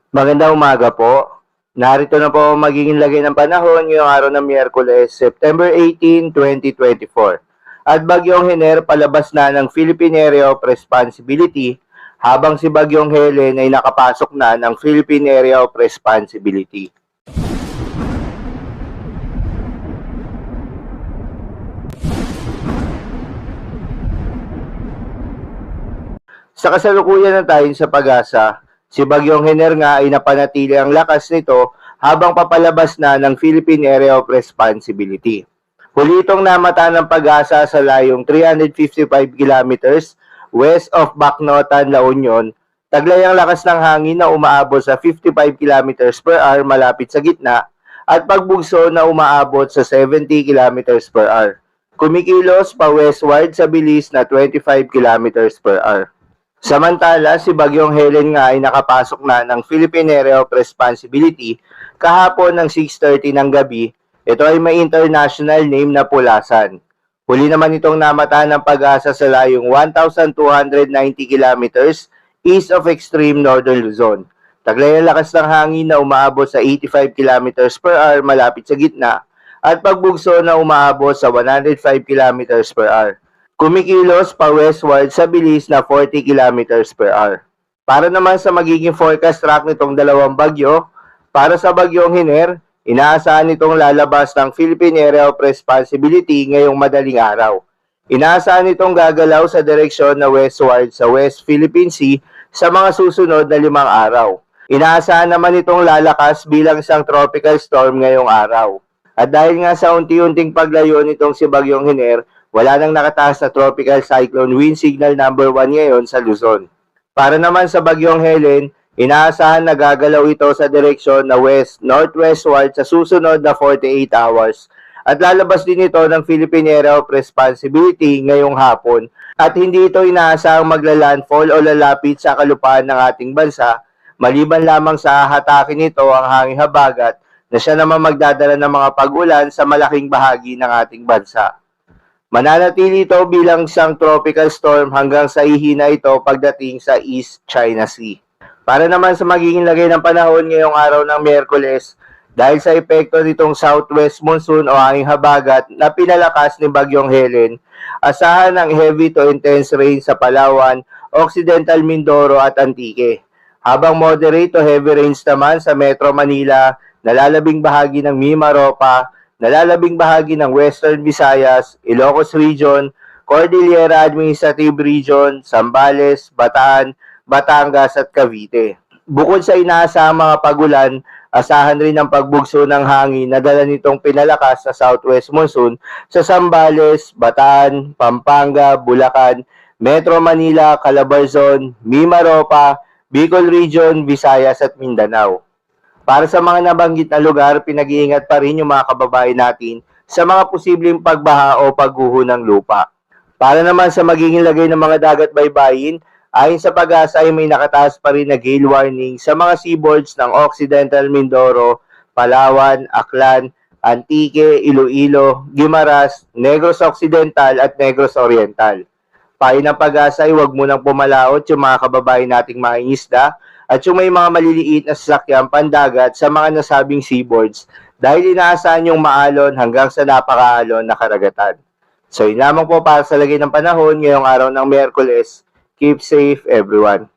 Magandang umaga po. Narito na po ang magiging lagay ng panahon ngayong araw ng Miyerkules, September 18, 2024. At Bagyong Hener palabas na ng Philippine Area of Responsibility habang si Bagyong Helen ay nakapasok na ng Philippine Area of Responsibility. Sa kasalukuyan na tayo sa pag-asa, si Bagyong Hener nga ay napanatili ang lakas nito habang papalabas na ng Philippine Area of Responsibility. Huli itong namata ng pag-asa sa layong 355 kilometers west of Bacnotan, La Union. Taglay ang lakas ng hangin na umaabot sa 55 kilometers per hour malapit sa gitna at pagbugso na umaabot sa 70 kilometers per hour. Kumikilos pa westward sa bilis na 25 kilometers per hour. Samantala, si Bagyong Helen nga ay nakapasok na ng Philippine Area of Responsibility kahapon ng 6:30 ng gabi. Ito ay may international name na Pulasan. Huli naman itong namataan ng pag-asa sa layong 1,290 kilometers east of extreme northern Luzon. Taglay ang lakas ng hangin na umaabot sa 85 kilometers per hour malapit sa gitna at pagbugso na umaabot sa 105 kilometers per hour. Kumikilos pa westward sa bilis na 40 kilometers per hour. Para naman sa magiging forecast track nitong dalawang bagyo, para sa Bagyong Hener, inaasahan nitong lalabas ng Philippine Area of Responsibility ngayong madaling araw. Inaasahan nitong gagalaw sa direksyon na westward sa West Philippine Sea sa mga susunod na 5 araw. Inaasahan naman itong lalakas bilang isang tropical storm ngayong araw. At dahil nga sa unti-unting paglayo nitong si Bagyong Hener, wala nang nakataas na tropical cyclone wind signal number 1 ngayon sa Luzon. Para naman sa Bagyong Helen, inaasahan na gagalaw ito sa direksyon na west-northwestward sa susunod na 48 hours at lalabas din ito ng Philippine Area of Responsibility ngayong hapon at hindi ito inaasahang maglalandfall o lalapit sa kalupaan ng ating bansa maliban lamang sa hatakin nito ang hanging habagat na siya naman magdadala ng mga pag-ulan sa malaking bahagi ng ating bansa. Mananatili ito bilang isang tropical storm hanggang sa ihina ito pagdating sa East China Sea. Para naman sa magiging lagay ng panahon ngayong araw ng Miyerkules, dahil sa epekto nitong southwest monsoon o hanging habagat na pinalakas ni Bagyong Helen, asahan ang heavy to intense rain sa Palawan, Occidental Mindoro at Antique. Habang moderate to heavy rains naman sa Metro Manila, nalalabing bahagi ng Mimaropa, nalalabing bahagi ng Western Visayas, Ilocos Region, Cordillera Administrative Region, Zambales, Bataan, Batangas at Cavite. Bukod sa inaasahang mga pagulan, asahan rin ang pagbugso ng hangin na dala nitong pinalakas sa southwest monsoon sa Zambales, Bataan, Pampanga, Bulacan, Metro Manila, Calabarzon, Mimaropa, Bicol Region, Visayas at Mindanao. Para sa mga nabanggit na lugar, pinag-iingat pa rin yung mga kababayan natin sa mga posibleng pagbaha o pagguho ng lupa. Para naman sa magiging lagay ng mga dagat baybayin, ayon sa pag-asa ay may nakataas pa rin na gale warning sa mga seaboards ng Occidental Mindoro, Palawan, Aklan, Antique, Iloilo, Guimaras, Negros Occidental at Negros Oriental. Payo ng pag-asa ay huwag munang pumalaot yung mga kababayan nating mangingisda at yung may mga maliliit na sasakyan pandagat sa mga nasabing seaboards dahil inaasahan yung maalon hanggang sa napakaalon na karagatan. So yun lamang po para sa lagay ng panahon ngayong araw ng Miyerkules. Keep safe everyone.